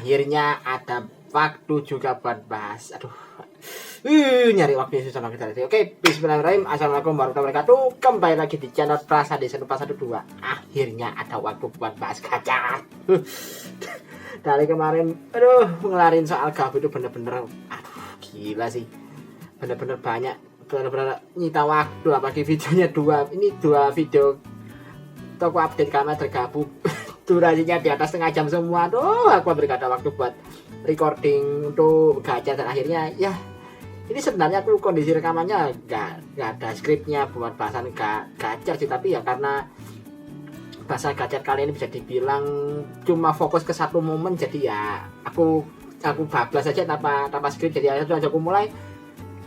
akhirnya ada waktu juga buat bahas. Aduh, nyari waktu susah banget tadi. Oke, bismillahirrahmanirrahim. Assalamualaikum warahmatullahi wabarakatuh. Kembali lagi di channel Prasa Desa 412. Akhirnya ada waktu buat bahas gacha. Dari kemarin, ngelarin soal gabu itu bener-bener, gila sih. Bener-bener banyak, bener-bener nyita waktu. Apalagi videonya dua video toko update kamar tergabung. Durasinya di atas setengah jam semua. Aduh, aku berkata waktu buat recording untuk gacha, dan akhirnya ya ini sebenarnya aku kondisi rekamannya gak ada skripnya buat bahasan gacha sih, tapi ya karena bahasa gacha kali ini bisa dibilang cuma fokus ke satu momen, jadi ya aku bablas saja tanpa skrip. Jadi aku mulai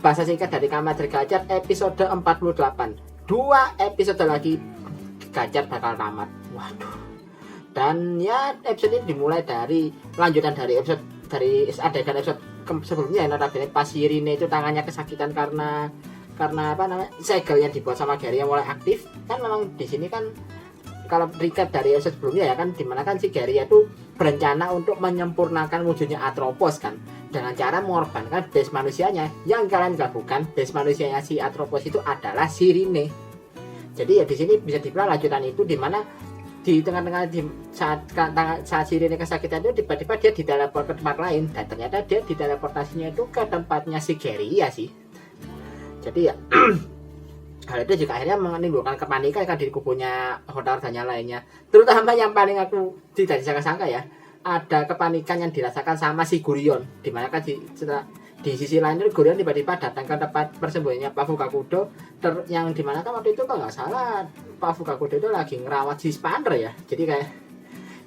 bahasa singkat dari kamar gacha episode 48. 2 episode lagi gacha bakal tamat. Waduh. Dan ya episode ini dimulai dari lanjutan dari adegan episode sebelumnya, yang notabene pas Shirine itu tangannya kesakitan karena apa namanya, segelnya dibuat sama Gary yang mulai aktif. Kan memang di sini kan kalau recap dari episode sebelumnya ya kan, dimana kan si Gary itu berencana untuk menyempurnakan wujudnya Atropos kan, dengan cara mengorbankan base manusianya. Yang kalian gak bukan, base manusianya si Atropos itu adalah Shirine. Jadi ya di sini bisa dibilang lanjutan itu, dimana di tengah-tengah saat Shirine kesakitan itu tiba-tiba dia diteleport ke tempat lain, dan ternyata dia diteleportasinya itu ke tempatnya si Gary ya sih. Jadi ya hal itu juga akhirnya menimbulkan kepanikan kan di kubunya Hotaru dan yang lainnya. Terutama yang paling aku tidak disangka-sangka ya, ada kepanikan yang dirasakan sama si Gurion, dimana kan di sisi lain itu Gurion tiba-tiba datang ke tempat persembunyiannya Pak Fukakudo, yang dimana kan waktu itu kalau nggak salah Pak Fukakudo itu lagi ngerawat si Spanner ya.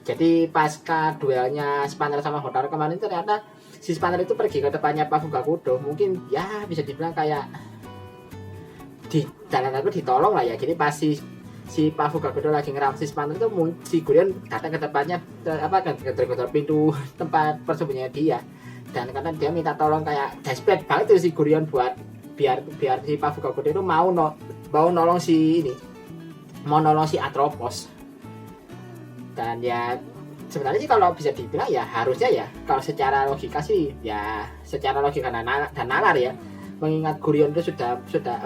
Jadi pasca duelnya Spanner sama Hotaru kemarin, ternyata si Spanner itu pergi ke tempatnya Pak Fukakudo. Mungkin ya bisa dibilang kayak di dalam aku ditolong lah ya. Jadi pas si Pak Fukakudo lagi ngerawat si Spanner itu, si Gurion datang ke tempatnya ke pintu tempat persembunyian dia. Dan karena dia minta tolong kayak desperate banget tuh si Gurion buat biar si Pak Fukakudo itu mau nolong si Atropos. Dan ya sebenarnya sih kalau bisa dibilang ya harusnya ya, kalau secara logika sih ya, secara logika dan nalar ya, mengingat Gurion itu sudah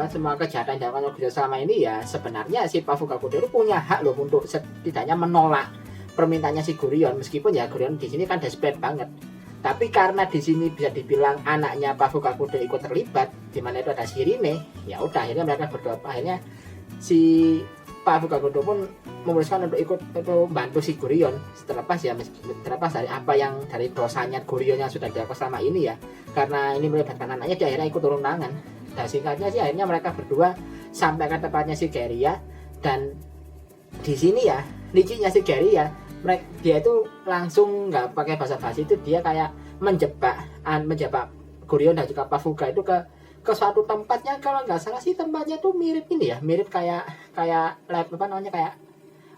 semua kejahatan yang dilakukan Gurion selama ini, ya sebenarnya si Pak Fukakudo itu punya hak loh untuk setidaknya menolak permintaannya si Gurion, meskipun ya Gurion di sini kan desperate banget. Tapi karena di sini bisa dibilang anaknya Pak Fukakudo ikut terlibat, di mana itu ada Shirine, ya udah akhirnya mereka berdua, akhirnya si Pak Fukakudo pun memutuskan untuk ikut bantu si Gurion, terlepas dari apa yang dari dosanya Gurion yang sudah dilakukan selama ini ya, karena ini melibatkan anaknya, dia akhirnya ikut turun tangan. Dan singkatnya sih akhirnya mereka berdua sampai ke tempatnya si Gary ya. Dan di sini ya licinya si Gary ya, dia itu langsung nggak pakai basa-basi, itu dia kayak menjebak Gurion dan juga Pak Fuka itu ke suatu tempatnya, kalau nggak salah sih tempatnya tuh mirip ini ya, mirip kayak lab apa namanya, kayak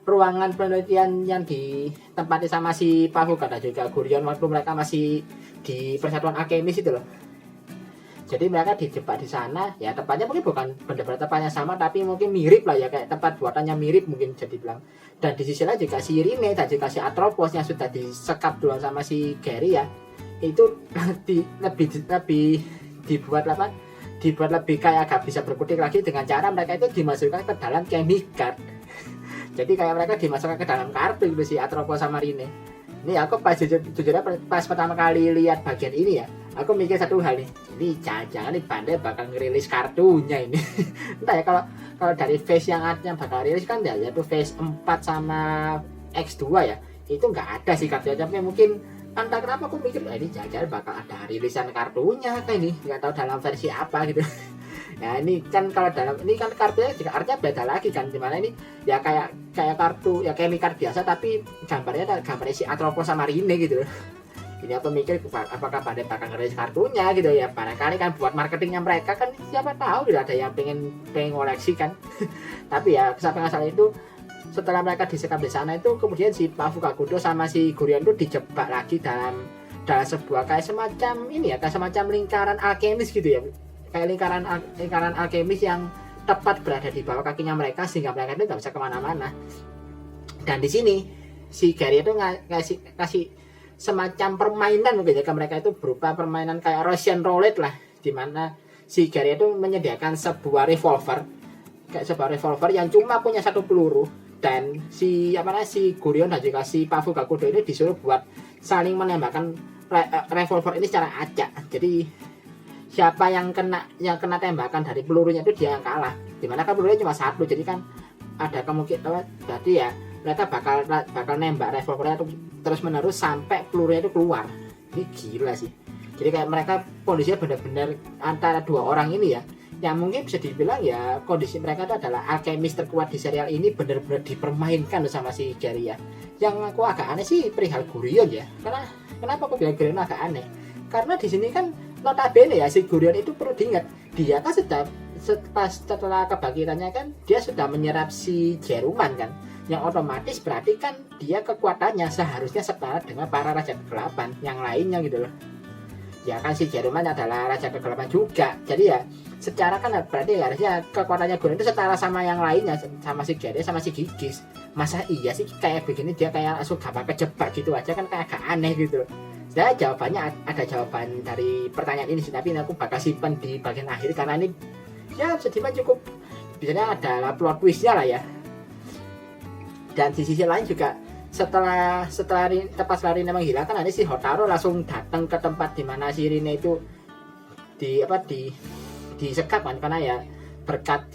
ruangan penelitian yang ditempati sama si Pak Fuka dan juga Gurion waktu mereka masih di Persatuan Alkemis itu loh. Jadi mereka dijebak di sana ya, tempatnya mungkin bukan benar-benar tempatnya sama, tapi mungkin mirip lah ya, kayak tempat buatannya mirip mungkin jadi bilang. Dan di sisi lain juga si Shirine dan juga si Atropos yang sudah disekap duluan sama si Gary ya, itu lebih dibuat lebih kayak agak bisa berkutik lagi dengan cara mereka itu dimasukkan ke dalam chemicard. Jadi kayak mereka dimasukkan ke dalam kartu gitu si Atropos sama Shirine. Ini aku jujurnya pas pertama kali lihat bagian ini ya, aku mikir satu hal nih, ini jangan-jangan nih Bandai bakal ngerilis kartunya ini. Entah ya, kalau dari phase yang bakal rilis kan ya, yaitu phase 4 sama X2 ya, itu nggak ada sih kartunya. Tapi mungkin entah kenapa aku mikir ini jangan-jangan bakal ada rilisan kartunya kayak ini, nggak tahu dalam versi apa gitu. Nah ini kan kalau dalam ini kan kartunya juga artinya beda lagi kan, dimana ini ya kayak kartu ya chemicard biasa, tapi gambarnya si Atropos sama Shirine gitu. Ini aku mikir apakah Bandai bakal ngerilis kartunya gitu ya, barangkali kan buat marketingnya mereka kan, siapa tahu tidak ada yang pengen koleksi kan. Tapi ya sampai nggak salah itu, setelah mereka disekap di sana itu, kemudian si Pak Fukakudo sama si Gurion itu dijebak lagi dalam sebuah kayak semacam ini ya, kayak semacam lingkaran alkemis gitu ya, kayak lingkaran alkemis yang tepat berada di bawah kakinya mereka, sehingga mereka itu nggak bisa kemana-mana. Dan di sini si Gary itu kasih semacam permainan mungkin ya ke mereka, itu berupa permainan kayak Russian roulette lah, di mana si Gary itu menyediakan sebuah revolver, kayak sebuah revolver yang cuma punya satu peluru, dan si Gurion dan juga si Pafugakudo ini disuruh buat saling menembakkan revolver ini secara acak. Jadi siapa yang kena tembakan dari pelurunya itu dia yang kalah, dimana kan pelurunya cuma satu, jadi kan ada kemungkinan berarti ya mereka bakal nembak revolvernya terus menerus sampai pelurunya itu keluar. Ini gila sih. Jadi kayak mereka kondisinya benar-benar antara dua orang ini ya, yang mungkin bisa dibilang ya kondisi mereka itu adalah alkemis terkuat di serial ini, benar-benar dipermainkan sama si Gary ya. Yang aku agak aneh sih perihal Gurion ya. Kenapa aku bilang Gurion agak aneh? Karena di sini kan notabene ya si Gurion itu perlu diingat, dia kan setelah kebangkitannya kan dia sudah menyerap si Jeruman kan, yang otomatis berarti kan dia kekuatannya seharusnya setara dengan para raja kegelapan yang lainnya gitu loh. Ya kan si Jeruman adalah raja kegelapan juga, jadi ya secara kan berarti harusnya kekuatannya Gurion itu setara sama yang lainnya, sama si Gary sama si Gigis. Masa iya sih kayak begini dia kayak langsung gampang kejebak gitu aja, kan kayak agak aneh gitu. Saya jawabannya ada jawaban dari pertanyaan ini sih, tapi aku bakal simpan di bagian akhir karena ini ya sedikit cukup biasanya ada plot twistnya lah ya. Dan di sisi lain juga setelah Rine menghilangkan, nanti si Hotaru langsung datang ke tempat di mana si Rine itu disekap kan, karena ya berkat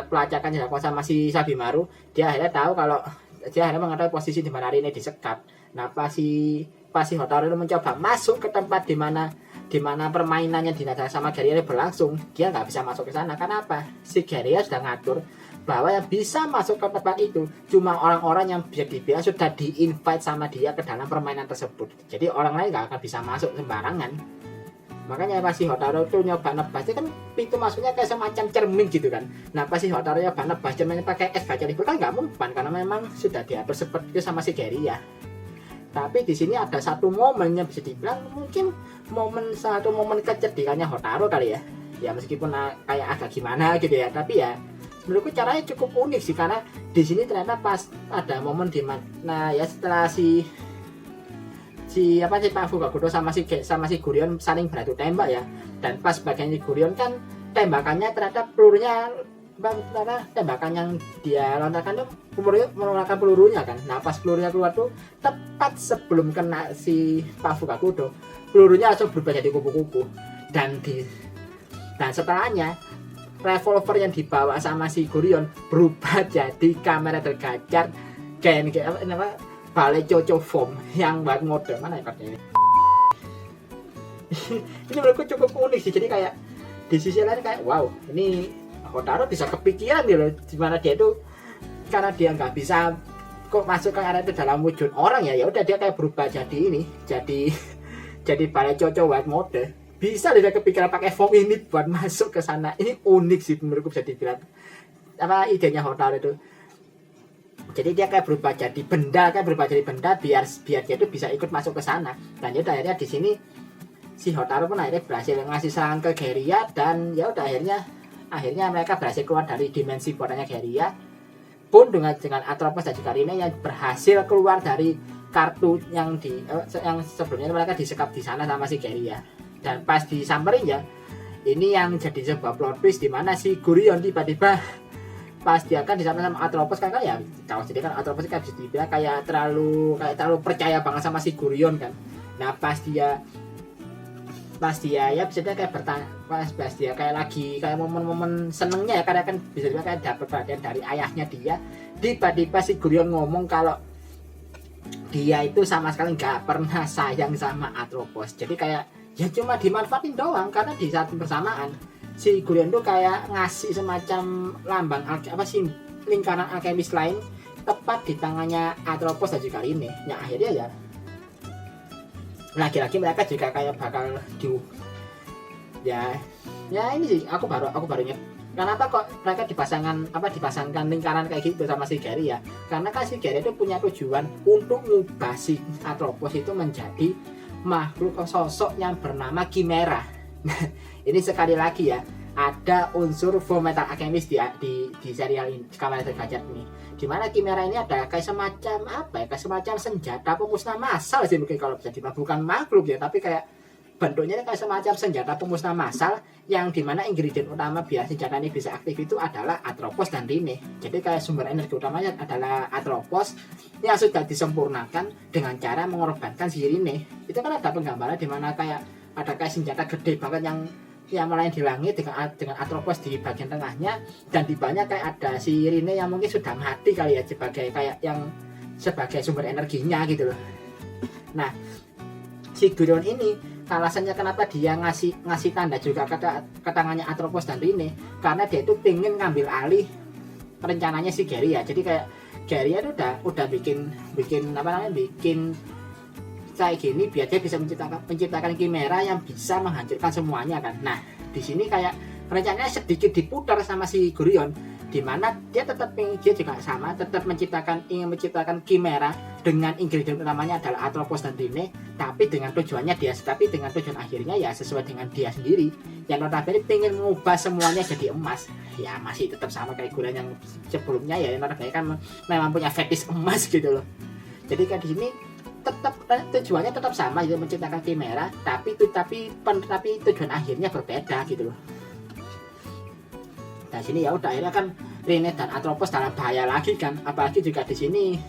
pelacakan yang dilakukan sama si Sabimaru, dia akhirnya mengetahui posisi di mana Rine disekap. Nah pas si Hotaru itu mencoba masuk ke tempat di mana permainannya dinada sama Gary berlangsung, dia nggak bisa masuk ke sana. Kenapa? Si Gary sudah ngatur bahwa yang bisa masuk ke tempat itu cuma orang-orang yang bisa dibilang sudah di-invite sama dia ke dalam permainan tersebut. Jadi orang lain nggak akan bisa masuk sembarangan. Makanya pas si Hotaru itu nyoba nebas, kan pintu masuknya kayak semacam cermin gitu kan. Nah pas si Hotaru nyoba nebas cerminnya pakai es baca libur kan nggak mempan, karena memang sudah diatur seperti itu sama si Gary ya. Tapi di sini ada satu momen yang bisa dibilang mungkin satu momen kecerdikannya Hotaru kali ya. Ya meskipun kayak agak gimana gitu ya, tapi ya menurutku caranya cukup unik sih, karena di sini ternyata pas ada momen di mana ya setelah si Pafugakudo sama si Gurion saling beradu tembak ya, dan pas bagian si Gurion kan tembakannya ternyata tembakan yang dia lontarkan tuh menggunakan pelurunya kan. Nah pas pelurunya keluar tuh tepat sebelum kena si Pafugakudo, pelurunya langsung berubah jadi kupu-kupu, dan setelahnya revolver yang dibawa sama si Gurion berubah jadi kamera tergacar kayak balai coco foam yang buat mode mana ya ini. Ini menurutku cukup unik sih. Jadi kayak di sisi lain kayak wow, ini Hotaru bisa kepikiran gitu loh, dimana dia itu karena dia nggak bisa kok masuk ke area itu dalam wujud orang ya udah dia kayak berubah jadi balai coco white mode. Bisa dia kepikiran pakai foam ini buat masuk ke sana. Ini unik sih menurutku, bisa dibilang idenya Hotaru itu. Jadi dia kayak berubah jadi benda biar dia itu bisa ikut masuk ke sana. Dan ya udah akhirnya di sini si Hotaru pun akhirnya berhasil ngasih serangan ke Geria, dan ya udah akhirnya mereka berhasil keluar dari dimensi buatannya Geria pun dengan Atropos dan juga Rine yang berhasil keluar dari kartu yang sebelumnya mereka disekap di sana sama si Geria. Dan pas disamperin ya, ini yang jadi sebuah plot twist di mana si Gurion tiba-tiba pas dia kan disamperin sama Atropos kan ya, kalau jadi kan Atropos kan bisa dibilang kayak terlalu percaya banget sama si Gurion kan. Nah pas dia ya bisa dia kayak bertanya, pas dia kayak lagi kayak momen-momen senengnya ya, karena kan bisa dibilang kayak dapat perhatian dari ayahnya dia, tiba-tiba si Gurion ngomong kalau dia itu sama sekali nggak pernah sayang sama Atropos. Jadi kayak ya cuma dimanfaatin doang, karena di saat bersamaan si Gurion tuh kayak ngasih semacam lambang lingkaran alkemis lain tepat di tangannya Atropos dan juga Rine. Nah akhirnya ya lagi-lagi mereka juga kayak bakal ya ini sih aku baru ingat kenapa kok mereka dipasangkan lingkaran kayak gitu sama si Gary ya, karena kan si Gary itu punya tujuan untuk mengubah si Atropos itu menjadi makhluk sosok yang bernama Chimera. Ini sekali lagi ya, ada unsur Full Metal Alchemist di serial ini, Kamen Rider Gajah ini. Dimana Chimera ini ada kayak semacam apa ya, kayak semacam senjata pemusnah massal sih mungkin kalau bisa dibilang, bukan makhluk ya, tapi kayak bentuknya kayak semacam senjata pemusnah massal yang dimana ingredient utama biar senjata ini bisa aktif itu adalah Atropos dan Rine. Jadi kayak sumber energi utamanya adalah Atropos yang sudah disempurnakan dengan cara mengorbankan si Rine. Itu kan ada penggambaran dimana kayak ada kayak senjata gede banget yang melayang di langit dengan Atropos di bagian tengahnya, dan di bawahnya kayak ada si Rine yang mungkin sudah mati kali ya, sebagai kayak yang sebagai sumber energinya gitu loh. Nah, si Gurion ini alasannya kenapa dia ngasih tanda juga ke tangannya Atropos dan Rine, karena dia itu pengen ngambil alih rencananya si Gary ya. Jadi kayak Gary itu udah bikin kayak gini biar dia bisa menciptakan Chimera yang bisa menghancurkan semuanya kan. Nah, di sini kayak rencananya sedikit diputar sama si Gurion, di mana dia juga sama ingin menciptakan Chimera dengan ingredient utamanya adalah Atropos dan Rine, tapi dengan tujuan akhirnya ya sesuai dengan dia sendiri yang notabene pengen mengubah semuanya jadi emas. Ya masih tetap sama kayak Gurion yang sebelumnya ya, yang notabene kan memang punya fetish emas gitu loh. Jadi kan di sini tujuannya tetap sama gitu, menciptakan Chimera, tapi tujuan akhirnya berbeda gitu loh. Nah sini ya udah akhirnya kan Rine dan Atropos dalam bahaya lagi kan, apalagi juga di sini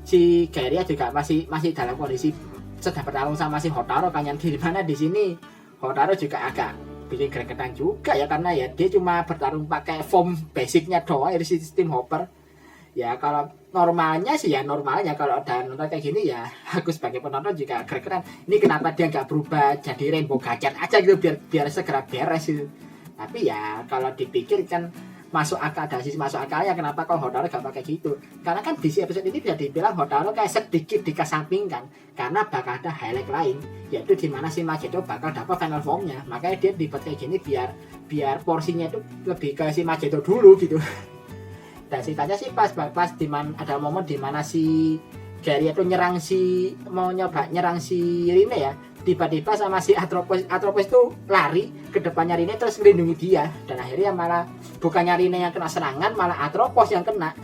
si Gary juga masih dalam kondisi sedang bertarung sama si Hotaru kan, yang di mana di sini Hotaru juga agak bikin gregetan juga ya, karena ya dia cuma bertarung pakai form basicnya doang dari sistem Hopper. Ya kalau normalnya kalau ada nonton kayak gini ya aku sebagai penonton juga gregetan, ini kenapa dia nggak berubah jadi Rainbow Gajah aja gitu biar segera beres gitu. Tapi ya kalau dipikir kan masuk akalnya kenapa kalau Hotaru gak pakai gitu, karena kan di episode ini bisa dibilang Hotaru kayak sedikit dikesampingkan karena bakal ada highlight lain, yaitu dimana si Mageto bakal dapat final formnya. Makanya dia dibuat kayak gini biar porsinya itu lebih ke si Mageto dulu gitu. Dan ceritanya sih pas ada momen dimana si Gary itu mau nyoba nyerang si Rine ya, tiba-tiba sama si Atropos itu lari ke depannya Rine terus melindungi dia, dan akhirnya malah bukannya Rine yang kena serangan, malah Atropos yang kena.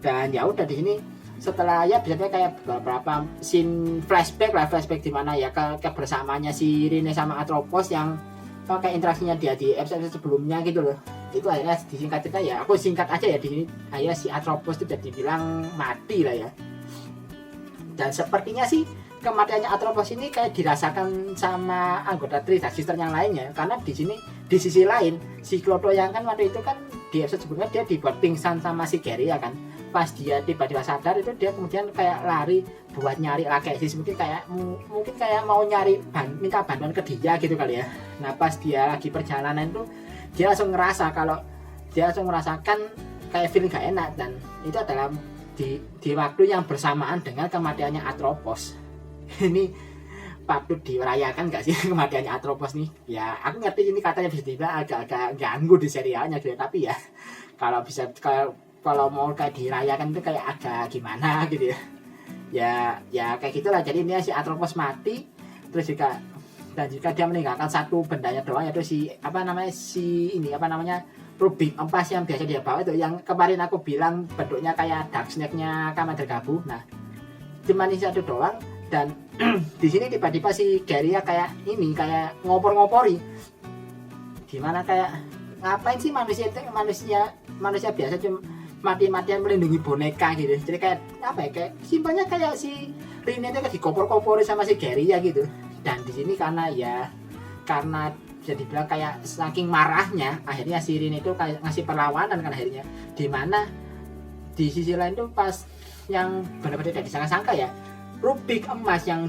Dan ya udah di sini setelah ya biasanya kayak beberapa scene flashback dimana ya kebersamaannya si Rine sama Atropos yang kayak interaksinya dia di episode sebelumnya gitu loh. Itu akhirnya disingkat cerita ya, aku singkat aja ya di sini. Akhirnya si Atropos itu jadi dibilang mati lah ya. Dan sepertinya sih kematiannya Atropos ini kayak dirasakan sama anggota Three Dark Sister yang lainnya, karena di sini di sisi lain si Clodo yang kan waktu itu kan di episode sebelumnya dia dibuat pingsan sama si Gary ya kan. Pas dia tiba-tiba sadar itu dia kemudian kayak lari buat nyari Lakesis, mungkin kayak mau nyari minta bantuan ke dia gitu kali ya. Nah pas dia lagi perjalanan tuh dia langsung merasakan kayak feeling gak enak, dan itu adalah di waktu yang bersamaan dengan kematiannya Atropos. Ini patut dirayakan gak sih kematiannya Atropos nih? Ya aku ngerti ini katanya bisa dibilang agak ganggu di serialnya gitu, tapi ya kalau mau kayak dirayakan itu kayak agak gimana gitu ya kayak gitulah. Jadi ini si Atropos mati, terus juga dia meninggalkan satu bendanya doang, yaitu Rubik empas yang biasa dia bawa itu, yang kemarin aku bilang bentuknya kayak Dark Snake-nya Kamen Rider Gabu. Nah cuma ini satu doang, dan di sini tiba-tiba si Gary kayak ngopor-ngopori, gimana kayak ngapain sih manusia biasa cuma mati-matian melindungi boneka gitu. Jadi kayak apa ya, kayak simpelnya kayak si Rine itu dikopor-kopori sama si Gary ya gitu. Dan di sini karena bisa dibilang kayak saking marahnya, akhirnya si Rine itu kayak ngasih perlawanan kan akhirnya. Dimana di sisi lain tuh pas yang benar-benar tidak disangka-sangka ya, Rubik emas yang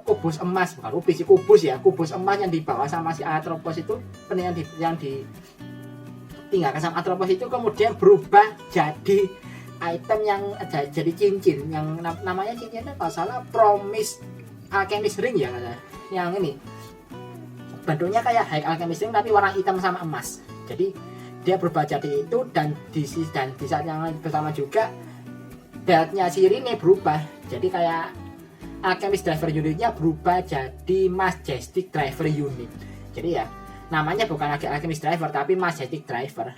kubus emas, bukan Rubik sih, kubus emas yang dibawa sama si Atropos itu, yang ditinggalkan sama Atropos itu kemudian berubah jadi item yang jadi cincin yang namanya cincinnya kalau salah Promise Alchemist Ring ya, yang ini bentuknya kayak High Alchemist Ring tapi warna hitam sama emas. Jadi dia berubah jadi itu, dan di saat yang bersama juga beltnya si Rine berubah jadi kayak Alchemist Driver Unitnya berubah jadi Majestic Driver Unit. Jadi ya namanya bukan lagi Alchemist Driver tapi Majestic Driver.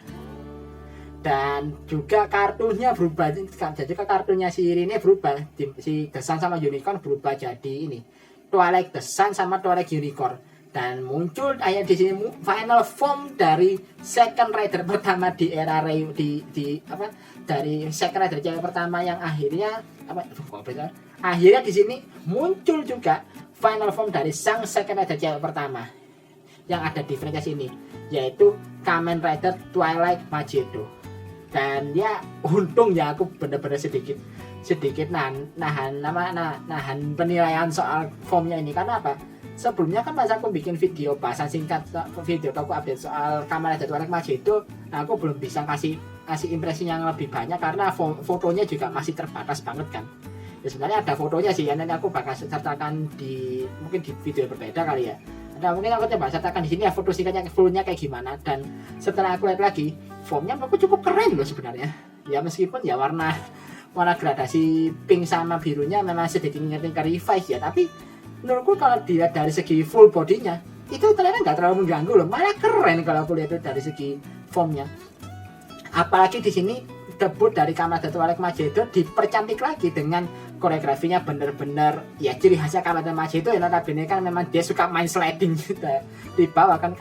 Dan juga kartunya berubah, jadi kartunya si Irene berubah, si The Sun sama Unicorn berubah jadi ini Twilight The Sun sama Twilight Unicorn. Dan muncul di sini final form dari Second Rider pertama di era Rei, dari Second Rider cewek pertama yang akhirnya akhirnya di sini muncul juga final form dari sang Second Rider cewek pertama yang ada di franchise ini, yaitu Kamen Rider Twilight Magedo. Dan ya untung ya aku bener-bener sedikit nahan penilaian soal formnya ini. Karena apa? Sebelumnya kan pas aku bikin video bahasan singkat, video aku update soal Kamen Rider Twilight Magedo, aku belum bisa kasih impresi yang lebih banyak karena fotonya juga masih terbatas banget kan. Ya sebenarnya ada fotonya sih, ya nanti aku bakal sertakan mungkin di video berbeda kali ya. Nah, mungkin aku coba sertakan di sini ya foto singkatnya fullnya kayak gimana. Dan setelah aku lihat lagi, formnya menurutku cukup keren loh sebenarnya. Ya meskipun ya warna gradasi pink sama birunya memang sedikit ngingetin ke Revise ya, tapi menurutku kalau dilihat dari segi full bodinya itu ternyata nggak terlalu mengganggu loh, malah keren kalau aku lihat itu dari segi formnya. Apalagi di sini debut dari Kamen Rider Twilight Magedo dipercantik lagi dengan koreografinya bener-bener ya ciri khasnya Kamen Rider Magedo ya, notabene kan memang dia suka main sliding gitu di bawah kan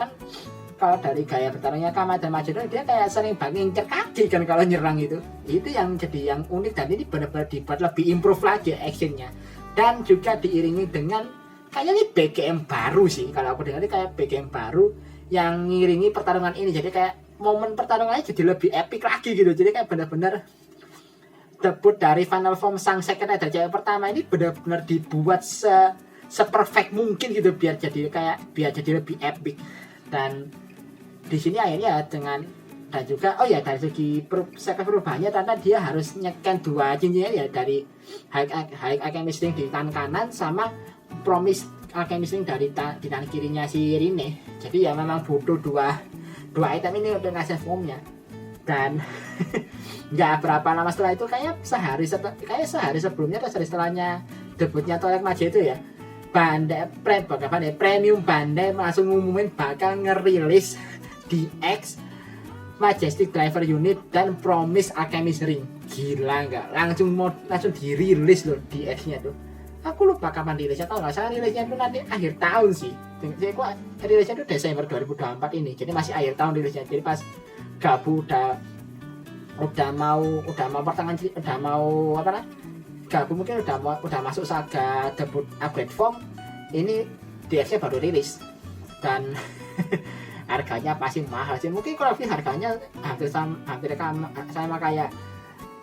kalau dari gaya bertarungnya Kamen Rider Magedo dia kayak sering banget ngincer kaki kan kalau nyerang itu yang jadi yang unik. Dan ini benar-benar dibuat lebih improve lagi actionnya, dan juga diiringi dengan kayaknya ini BGM baru sih, kalau aku dengar ini kayak BGM baru yang ngiringi pertarungan ini. Jadi kayak momen pertarungannya jadi lebih epic lagi gitu. Jadi kayak benar-benar debut dari final form sang Second Rider cewek pertama ini benar-benar dibuat seperfect mungkin gitu biar jadi lebih epic. Dan di sini akhirnya dan juga dari segi perubahannya ternyata dia harus nyeken 2 cincinnya ya, dari High Alchemist Ring di tangan kanan sama Promise Alchemist Ring di tangan kirinya si Irene. Jadi ya memang butuh dua item ini untuk ngasih formnya. Dan nggak berapa lama setelah itu, kayak sehari sebelumnya atau sehari setelahnya debutnya Twilight Magedo ya, Premium Bandai langsung ngumumin bakal ngerilis DX Majestic Driver Unit dan Promise Alchemist Ring. Gila nggak? Langsung dirilis loh DX-nya tuh. Aku lupa kapan rilisnya, tau nggak? Saya rilisnya itu nanti akhir tahun sih. Jadi aku rilisnya itu Desember 2024 ini. Jadi masih akhir tahun rilisnya. Jadi pas Gabu udah mau pertengahan, Gabu mungkin udah masuk saga debut upgrade form. Ini DX-nya baru rilis. Dan harganya pasti mahal sih. Mungkin kalau harganya hampir sama kayak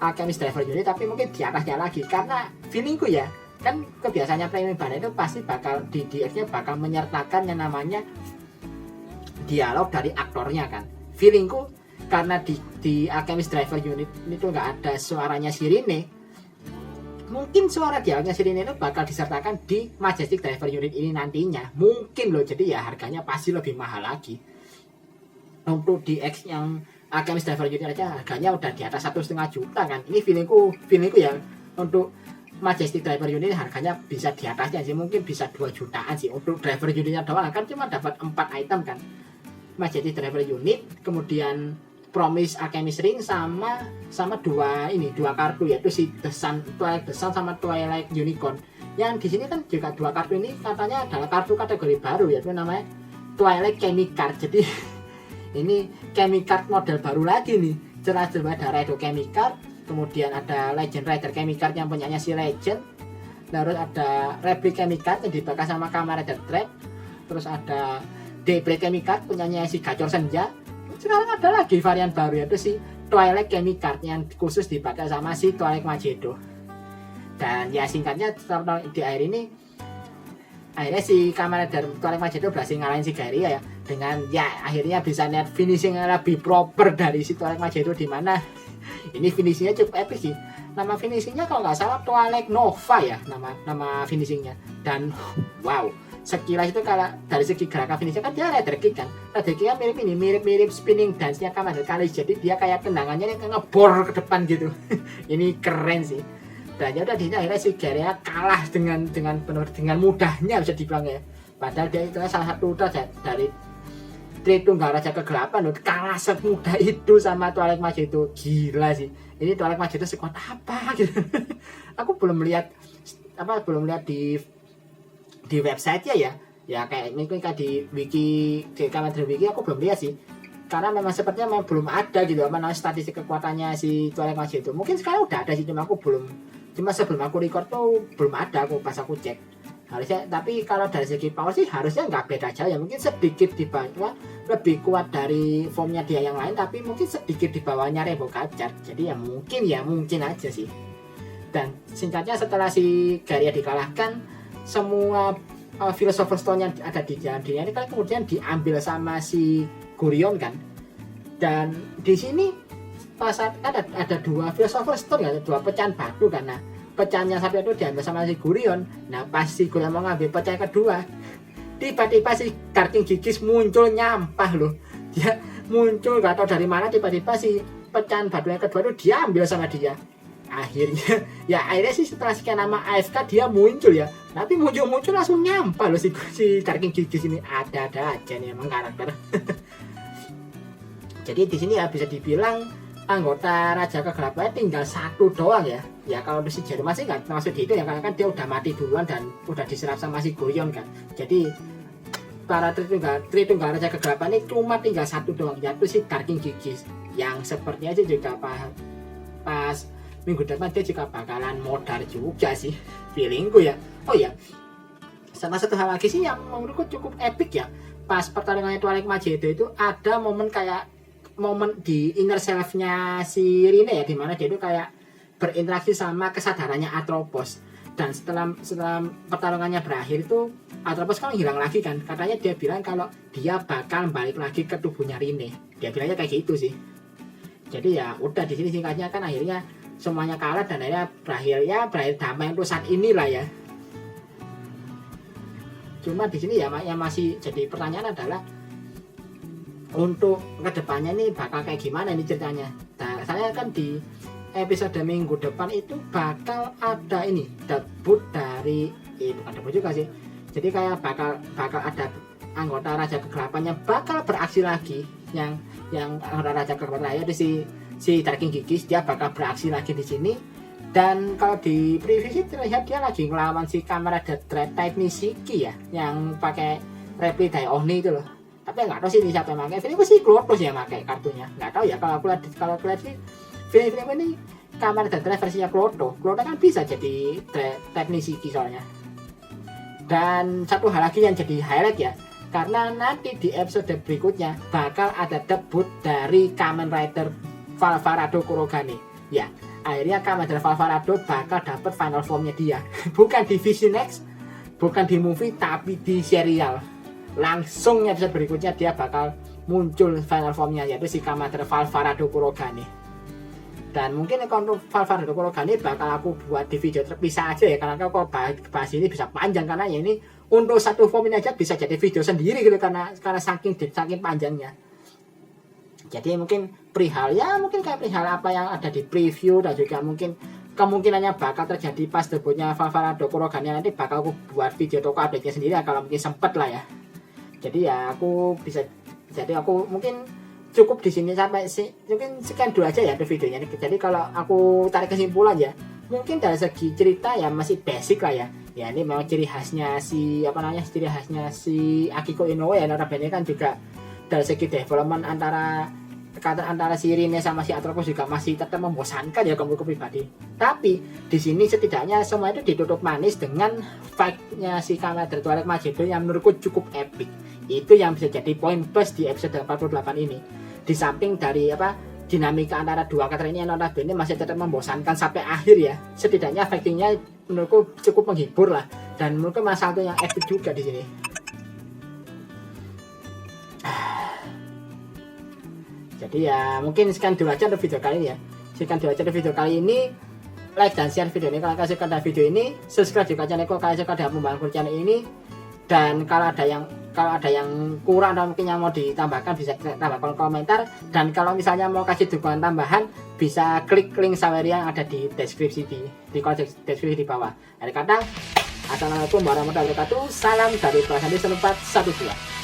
Alchemist Driver Unit, tapi mungkin di atasnya lagi. Karena feelingku ya, kan kebiasaannya Premium Bandai itu pasti bakal di DX-nya bakal menyertakan yang namanya dialog dari aktornya kan. Feelingku karena di Alchemist Driver Unit itu nggak ada suaranya Sirine, mungkin suara dialognya Sirine itu bakal disertakan di Majestic Driver Unit ini nantinya. Mungkin loh, jadi ya harganya pasti lebih mahal lagi. Untuk DX yang Alchemist Driver Unit aja harganya udah di atas 1,5 juta kan. Ini feelingku ya, untuk Majestic Driver Unit harganya bisa di atasnya sih, mungkin bisa 2 jutaan sih. Untuk driver unitnya doang kan cuma dapat 4 item kan, Majestic Driver Unit, kemudian Promise Alchemist Ring sama 2 kartu, yaitu si Twilight The Sun sama Twilight Unicorn. Yang di sini kan juga 2 kartu ini katanya adalah kartu kategori baru, yaitu namanya Twilight Chemicard. Jadi ini Chemicard model baru lagi nih. Jelas ada Raido Chemicard, kemudian ada Legend Rider Chemicard yang punyanya si Legend, terus ada Replica Chemicard yang dibakar sama Kamen Rider Dread, terus ada Daybreak Chemicard punyanya si Gacor Senja. Sekarang ada lagi varian baru, yaitu si Twilight Chemicard yang khusus dipakai sama si Twilight Magedo. Dan ya singkatnya di akhir ini akhirnya si Kamen Rider Twilight Magedo berhasil ngalahin si Garia ya, dengan ya akhirnya bisa lihat finishing yang lebih proper dari si Twilight Magedo, di mana ini finishingnya cukup epic sih. Nama finishingnya kalau nggak salah Twilight Nova ya, nama finishingnya. Dan wow, sekilas itu kalau dari segi gerakan finishnya kan dia rider kick kan. Rider kicknya mirip spinning dance-nya Kamen Rider Kalis. Jadi dia kayak tendangannya yang ngebor ke depan gitu. Ini keren sih. Dan ya udah, di sini akhirnya si Garia kalah dengan mudahnya bisa dibilang ya. Padahal dia itu salah satu Tritunggal Raja Kegelapan loh, kalah semudah itu sama Twilight Mage itu. Gila sih, ini Twilight Mage itu sekuat apa gitu. Aku belum lihat di website ya kayak mungkin kayak di wiki, di Kamen Wiki aku belum lihat sih, karena memang sepertinya memang belum ada gitu apa namanya statistik kekuatannya si Twilight Mage itu. Mungkin sekarang udah ada sih, cuma sebelum aku record tuh belum ada, aku pas aku cek harusnya. Tapi kalau dari segi power sih harusnya nggak beda jauh ya, mungkin sedikit di bawah, lebih kuat dari formnya dia yang lain, tapi mungkin sedikit di bawahnya Rainbow Gachar. Jadi ya mungkin aja sih. Dan singkatnya setelah si Garia dikalahkan, semua Philosopher's Stone yang ada di jalan dunia ini kan kemudian diambil sama si Gurion kan. Dan di sini pas ada dua Philosopher's Stone, ada dua pecahan batu kan. Nah, pecahan yang satu itu diambil sama si Gurion. Nah, pas si Gurion mau ngambil pecahan kedua, tiba-tiba si Dark King Gigis muncul nyampah loh. Dia muncul gak tahu dari mana, tiba-tiba si pecahan batu yang kedua itu diambil sama dia. Akhirnya sih setelah sekian lama AFK dia muncul ya, tapi muncul langsung nyampah loh si Dark King Gigis ini. Ada aja nih emang karakter. Jadi di sini ya bisa dibilang anggota Raja Kegelapan tinggal satu doang ya. Ya kalau si Jerman sih nggak termasuk di itu ya, karena kan dia udah mati duluan dan udah diserap sama si Gurion kan. Jadi para Tritunggal Raja Kegelapan ini cuma tinggal satu doang, yaitu si Dark King Gigis, yang sepertinya aja juga pas minggu depan dia juga bakalan modar juga sih, feelingku ya. Oh ya, sama satu hal lagi sih yang menurutku cukup epic ya, pas pertarungannya Twilight Mage itu ada momen di inner self-nya si Rine ya, dimana dia itu kayak berinteraksi sama kesadarannya Atropos. Dan setelah pertarungannya berakhir itu Atropos kan hilang lagi kan, katanya dia bilang kalau dia bakal balik lagi ke tubuhnya Rine, dia bilangnya kayak gitu sih. Jadi ya udah di sini singkatnya kan akhirnya semuanya kalah dan akhirnya berakhir damai untuk saat inilah ya. Cuma di sini ya yang masih jadi pertanyaan adalah untuk kedepannya nih bakal kayak gimana ini ceritanya. Nah, saya kan di episode minggu depan itu bakal ada ini debut dari bukan debut juga sih. Jadi kayak bakal ada anggota Raja Kegelapan yang bakal beraksi lagi, yang anggota Raja Kegelapan itu si Dark King Gigis, dia bakal beraksi lagi di sini. Dan kalau di preview sih terlihat dia lagi ngelawan si Kamen Type Nishiki ya, yang pakai repli Dai-Oni itu loh. Tapi nggak tahu sih ini siapa yang pakai. Film sih Klotos yang pakai kartunya. Nggak tahu ya, kalau aku lihat sih film ini Kamen Rider versinya Kloto kan bisa jadi Type Nishiki soalnya. Dan satu hal lagi yang jadi highlight ya, karena nanti di episode berikutnya bakal ada debut dari Kamen Rider Valvarado Kurogane. Ya, akhirnya Kamen Rider Valvarado bakal dapat final formnya dia. Bukan di Vision X, bukan di movie, tapi di serial. Langsung episode berikutnya dia bakal muncul final formnya, yaitu si Kamen Rider Valvarado Kurogane. Dan mungkin untuk Valvarado Kurogane bakal aku buat di video terpisah aja ya, karena kalau bahas ini bisa panjang, karena ya ini untuk satu form ini aja bisa jadi video sendiri gitu, karena saking panjangnya. Jadi mungkin perihal apa yang ada di preview, dan juga mungkin kemungkinannya bakal terjadi pas debutnya Valvarado Kurogane nanti bakal aku buat video toko update-nya sendiri ya, kalau mungkin sempet lah ya. Jadi ya aku mungkin cukup di sini sampai mungkin sekian dulu aja ya videonya. Jadi kalau aku tarik kesimpulan ya, mungkin dari segi cerita ya masih basic lah ya. Ya ini memang ciri khasnya si Akiko Inoue ya, notabene kan juga dari segi development antara si Rine sama si Atropos juga masih tetap membosankan ya kalau pribadi. Tapi di sini setidaknya semua itu ditutup manis dengan fight-nya si Kamen Rider Twilight Mage yang menurutku cukup epic. Itu yang bisa jadi poin plus di episode 48 ini. Di samping dari dinamika antara dua karakter ini yang notabene masih tetap membosankan sampai akhir ya. Setidaknya fighting-nya menurutku cukup menghibur lah, dan menurutku masalah yang epic juga di sini. Jadi ya mungkin sekian dulu aja untuk video kali ini ya. Like dan share video ini kalau kalian suka dengan video ini, subscribe juga channel kalau kalian suka dengan membangun channel ini. Dan kalau ada yang kurang atau mungkin yang mau ditambahkan bisa tambahkan komentar. Dan kalau misalnya mau kasih dukungan tambahan, bisa klik link Saweria yang ada di deskripsi di kolom deskripsi di bawah. Akhir kata, assalamualaikum warahmatullahi wabarakatuh. Salam dari Prasanti 1412.